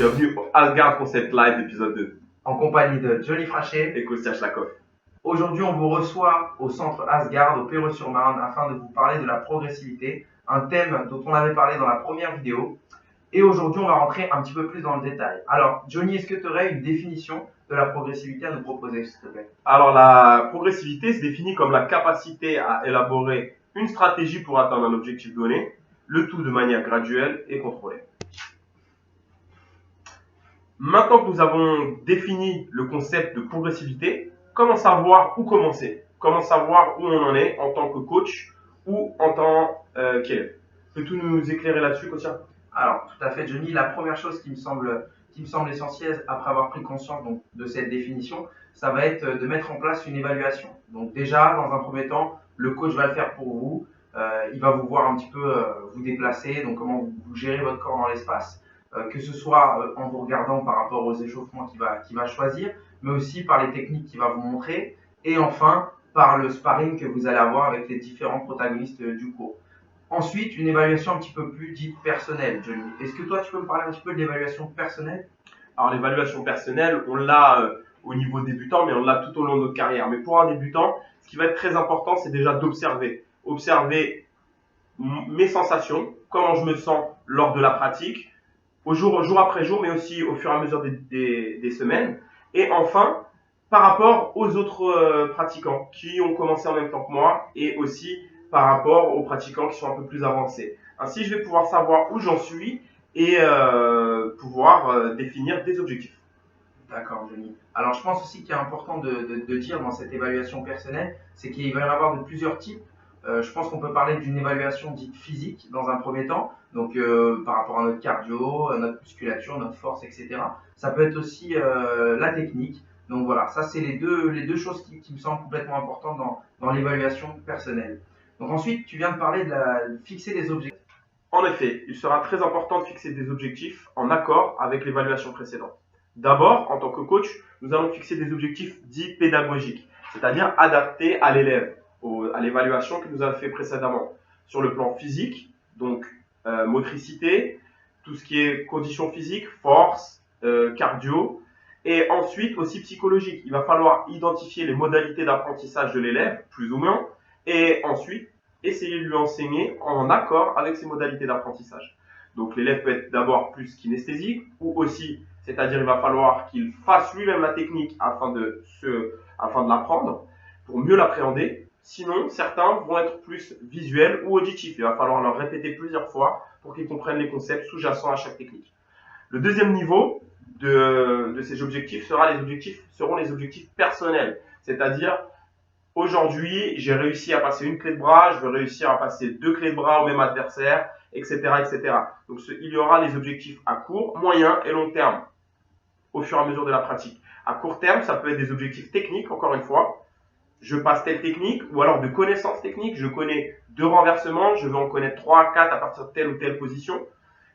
Bienvenue au Asgard Concept Live épisode 2 en compagnie de Johnny Frachet et Kostya Shlakov. Aujourd'hui, on vous reçoit au centre Asgard, au Perreux-sur-Marne, afin de vous parler de la progressivité, un thème dont on avait parlé dans la première vidéo. Et aujourd'hui, on va rentrer un petit peu plus dans le détail. Alors, Johnny, est-ce que tu aurais une définition de la progressivité à nous proposer, s'il te plaît? Alors, la progressivité se définit comme la capacité à élaborer une stratégie pour atteindre un objectif donné, le tout de manière graduelle et contrôlée. Maintenant que nous avons défini le concept de progressivité, comment savoir où commencer? Comment savoir où on en est en tant que coach ou en tant qu'élève? Peux-tu nous éclairer là-dessus, Kostya? Alors, tout à fait, Johnny. La première chose qui me semble essentielle après avoir pris conscience de cette définition, ça va être de mettre en place une évaluation. Donc déjà, dans un premier temps, le coach va le faire pour vous. Il va vous voir un petit peu vous déplacer, donc comment vous gérez votre corps dans l'espace, que ce soit en vous regardant par rapport aux échauffements qu'il va choisir, mais aussi par les techniques qu'il va vous montrer, et enfin par le sparring que vous allez avoir avec les différents protagonistes du cours. Ensuite, une évaluation un petit peu plus dite personnelle, Johnny. Est-ce que toi, tu peux me parler un petit peu de l'évaluation personnelle? Alors, l'évaluation personnelle, on l'a au niveau débutant, mais on l'a tout au long de notre carrière. Mais pour un débutant, ce qui va être très important, c'est déjà d'observer. Observer mes sensations, comment je me sens lors de la pratique, jour après jour, mais aussi au fur et à mesure des semaines. Et enfin, par rapport aux autres pratiquants qui ont commencé en même temps que moi et aussi par rapport aux pratiquants qui sont un peu plus avancés. Ainsi, je vais pouvoir savoir où j'en suis et pouvoir définir des objectifs. D'accord, Johnny. Alors, je pense aussi qu'il est important de dire dans cette évaluation personnelle, c'est qu'il va y en avoir de plusieurs types. Je pense qu'on peut parler d'une évaluation dite physique dans un premier temps, donc par rapport à notre cardio, à notre musculature, notre force, etc. Ça peut être aussi la technique. Donc voilà, ça c'est les deux choses qui me semblent complètement importantes dans l'évaluation personnelle. Donc ensuite, tu viens de parler de fixer des objectifs. En effet, il sera très important de fixer des objectifs en accord avec l'évaluation précédente. D'abord, en tant que coach, nous allons fixer des objectifs dits pédagogiques, c'est-à-dire adaptés à l'élève, à l'évaluation que nous avons fait précédemment. Sur le plan physique, donc motricité, tout ce qui est conditions physiques, force, cardio, et ensuite aussi psychologique. Il va falloir identifier les modalités d'apprentissage de l'élève, plus ou moins, et ensuite essayer de lui enseigner en accord avec ses modalités d'apprentissage. Donc l'élève peut être d'abord plus kinesthésique ou aussi, c'est-à-dire il va falloir qu'il fasse lui-même la technique afin de l'apprendre pour mieux l'appréhender. Sinon, certains vont être plus visuels ou auditifs. Il va falloir leur répéter plusieurs fois pour qu'ils comprennent les concepts sous-jacents à chaque technique. Le deuxième niveau de ces objectifs seront les objectifs personnels, c'est-à-dire aujourd'hui, j'ai réussi à passer une clé de bras, je vais réussir à passer 2 clés de bras au même adversaire, etc., etc. Donc, il y aura les objectifs à court, moyen et long terme au fur et à mesure de la pratique. À court terme, ça peut être des objectifs techniques, encore une fois. Je passe telle technique ou alors de connaissances techniques. Je connais 2 renversements, je vais en connaître 3, 4 à partir de telle ou telle position.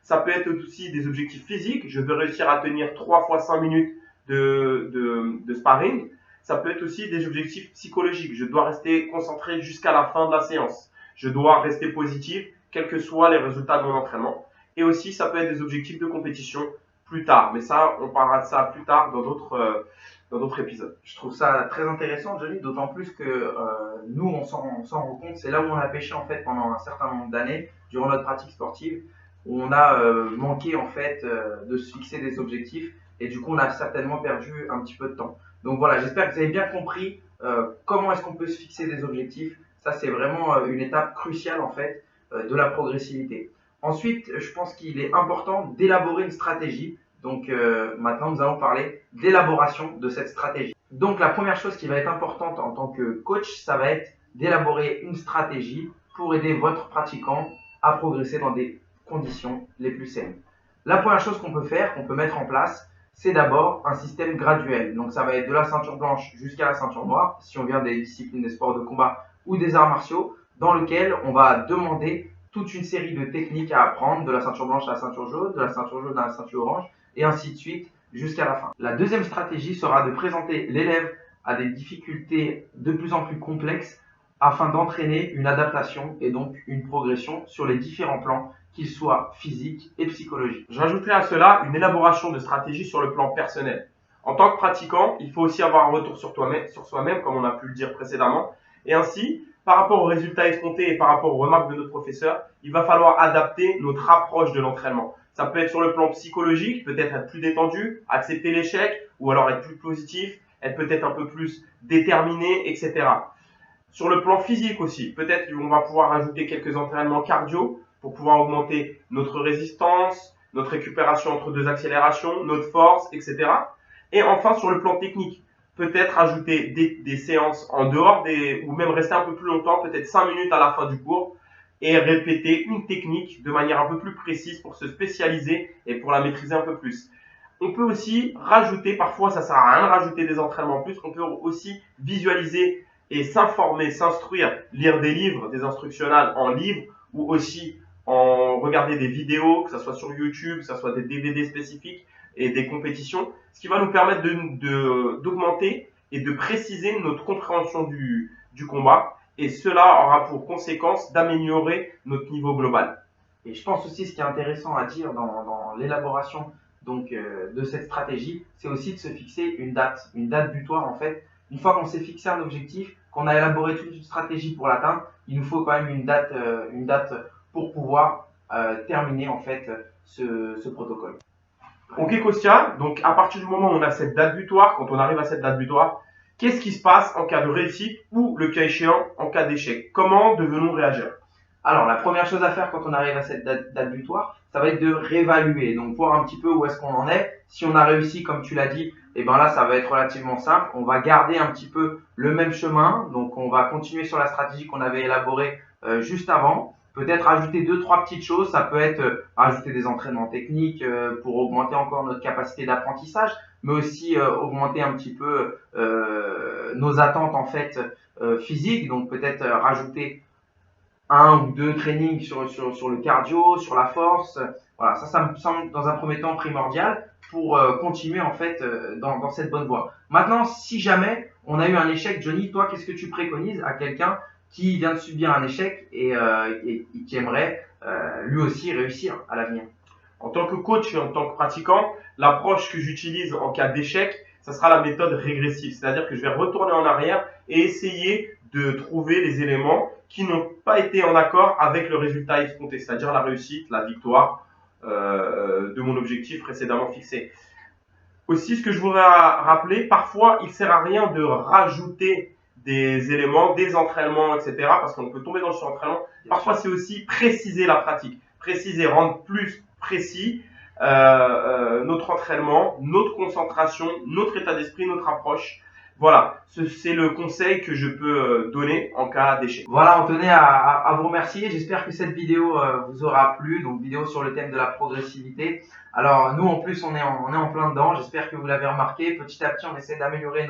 Ça peut être aussi des objectifs physiques. Je veux réussir à tenir 3 fois 5 minutes de sparring. Ça peut être aussi des objectifs psychologiques. Je dois rester concentré jusqu'à la fin de la séance. Je dois rester positif, quels que soient les résultats de mon entraînement. Et aussi, ça peut être des objectifs de compétition plus tard. Mais ça, on parlera de ça plus tard dans d'autres épisodes. Je trouve ça très intéressant, Johnny, d'autant plus que nous, on s'en rend compte. C'est là où on a pêché en fait pendant un certain nombre d'années, durant notre pratique sportive, où on a manqué en fait de se fixer des objectifs. Et du coup, on a certainement perdu un petit peu de temps. Donc voilà, j'espère que vous avez bien compris comment est-ce qu'on peut se fixer des objectifs. Ça, c'est vraiment une étape cruciale en fait de la progressivité. Ensuite, je pense qu'il est important d'élaborer une stratégie. Donc maintenant, nous allons parler d'élaboration de cette stratégie. Donc la première chose qui va être importante en tant que coach, ça va être d'élaborer une stratégie pour aider votre pratiquant à progresser dans des conditions les plus saines. La première chose qu'on peut mettre en place, c'est d'abord un système graduel. Donc ça va être de la ceinture blanche jusqu'à la ceinture noire, si on vient des disciplines des sports de combat ou des arts martiaux, dans lequel on va demander toute une série de techniques à apprendre, de la ceinture blanche à la ceinture jaune, de la ceinture jaune à la ceinture orange, et ainsi de suite jusqu'à la fin. La deuxième stratégie sera de présenter l'élève à des difficultés de plus en plus complexes afin d'entraîner une adaptation et donc une progression sur les différents plans qu'ils soient physiques et psychologiques. J'ajouterai à cela une élaboration de stratégie sur le plan personnel. En tant que pratiquant, il faut aussi avoir un retour sur soi-même, comme on a pu le dire précédemment. Et ainsi, par rapport aux résultats escomptés et par rapport aux remarques de notre professeur, il va falloir adapter notre approche de l'entraînement. Ça peut être sur le plan psychologique, peut-être être plus détendu, accepter l'échec, ou alors être plus positif, être peut-être un peu plus déterminé, etc. Sur le plan physique aussi, peut-être qu'on va pouvoir ajouter quelques entraînements cardio pour pouvoir augmenter notre résistance, notre récupération entre deux accélérations, notre force, etc. Et enfin, sur le plan technique, peut-être ajouter des séances en dehors ou même rester un peu plus longtemps, peut-être 5 minutes à la fin du cours, et répéter une technique de manière un peu plus précise pour se spécialiser et pour la maîtriser un peu plus. On peut aussi rajouter, parfois ça sert à rien de rajouter des entraînements en plus, on peut aussi visualiser et s'informer, s'instruire, lire des livres, des instructionnels en livre ou aussi en regarder des vidéos, que ce soit sur YouTube, que ce soit des DVD spécifiques et des compétitions, ce qui va nous permettre d'augmenter et de préciser notre compréhension du combat. Et cela aura pour conséquence d'améliorer notre niveau global. Et je pense aussi ce qui est intéressant à dire dans l'élaboration de cette stratégie, c'est aussi de se fixer une date butoir en fait. Une fois qu'on s'est fixé un objectif, qu'on a élaboré toute une stratégie pour l'atteindre, il nous faut quand même une date pour pouvoir terminer en fait ce protocole. Ok Kostia, donc à partir du moment où on a cette date butoir, quand on arrive à cette date butoir, qu'est-ce qui se passe en cas de réussite ou, le cas échéant, en cas d'échec? Comment devons-nous réagir? Alors, la première chose à faire quand on arrive à cette date butoir, ça va être de réévaluer, donc voir un petit peu où est-ce qu'on en est. Si on a réussi, comme tu l'as dit, et ben là, ça va être relativement simple. On va garder un petit peu le même chemin, donc on va continuer sur la stratégie qu'on avait élaborée juste avant. Peut-être ajouter 2-3 petites choses, ça peut être ajouter des entraînements techniques pour augmenter encore notre capacité d'apprentissage, mais aussi augmenter un petit peu nos attentes en fait physiques, donc peut-être rajouter 1 ou 2 trainings sur le cardio, sur la force. Voilà, ça me semble dans un premier temps primordial pour continuer en fait dans cette bonne voie. Maintenant, si jamais on a eu un échec, Johnny, toi, qu'est-ce que tu préconises à quelqu'un qui vient de subir un échec et qui aimerait lui aussi réussir à l'avenir? En tant que coach et en tant que pratiquant, l'approche que j'utilise en cas d'échec, ça sera la méthode régressive. C'est-à-dire que je vais retourner en arrière et essayer de trouver les éléments qui n'ont pas été en accord avec le résultat escompté, c'est-à-dire la réussite, la victoire de mon objectif précédemment fixé. Aussi, ce que je voudrais rappeler, parfois, il ne sert à rien de rajouter des éléments, des entraînements, etc. parce qu'on peut tomber dans le surentraînement. Parfois, c'est aussi préciser la pratique, préciser, rendre plus précis notre entraînement, notre concentration, notre état d'esprit, notre approche. Voilà, c'est le conseil que je peux donner en cas d'échec. Voilà, on tenait à vous remercier. J'espère que cette vidéo vous aura plu. Donc, vidéo sur le thème de la progressivité. Alors, nous, en plus, on est en plein dedans. J'espère que vous l'avez remarqué. Petit à petit, on essaie d'améliorer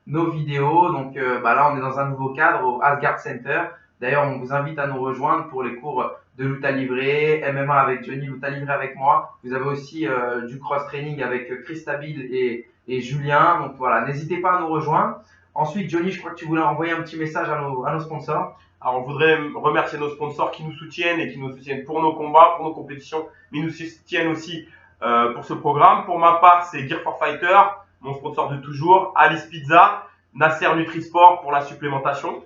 nos vidéos. Donc, là, on est dans un nouveau cadre au Asgard Center. D'ailleurs, on vous invite à nous rejoindre pour les cours de lutte à livrer, MMA avec Johnny, lutte à livrer avec moi. Vous avez aussi du cross-training avec Chris Stabil et Julien. Donc voilà, n'hésitez pas à nous rejoindre. Ensuite, Johnny, je crois que tu voulais envoyer un petit message à nos sponsors. Alors, on voudrait remercier nos sponsors qui nous soutiennent et qui nous soutiennent pour nos combats, pour nos compétitions, mais ils nous soutiennent aussi pour ce programme. Pour ma part, c'est Gear for Fighter, mon sponsor de toujours, Alice Pizza, Nasser Nutrisport pour la supplémentation.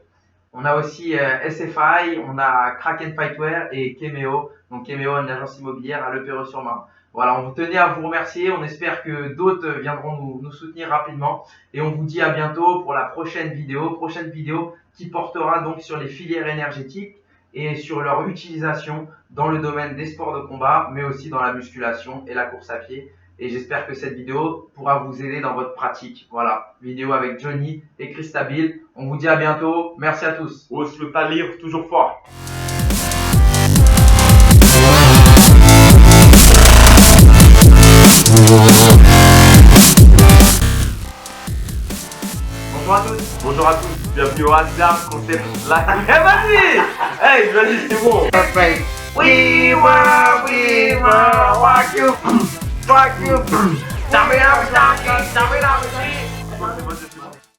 On a aussi SFI, on a Kraken Fightwear et Kemeo. Donc Kemeo, une agence immobilière à Le Perreux-sur-Marne. Voilà, on vous tenait à vous remercier. On espère que d'autres viendront nous soutenir rapidement. Et on vous dit à bientôt pour la prochaine vidéo. Prochaine vidéo qui portera donc sur les filières énergétiques et sur leur utilisation dans le domaine des sports de combat, mais aussi dans la musculation et la course à pied. Et j'espère que cette vidéo pourra vous aider dans votre pratique. Voilà, vidéo avec Johnny et Chris Stabil. On vous dit à bientôt. Merci à tous. Ose le livre toujours fort. Bonjour à tous. Bonjour à tous. Bienvenue au Asgard Concept Live. Eh vas-y. Hey, vas-y, c'est bon. Perfect. We were, rock you. Fuck you. Tell me how we talking. Tell me how we talking. C'est bon, c'est bon.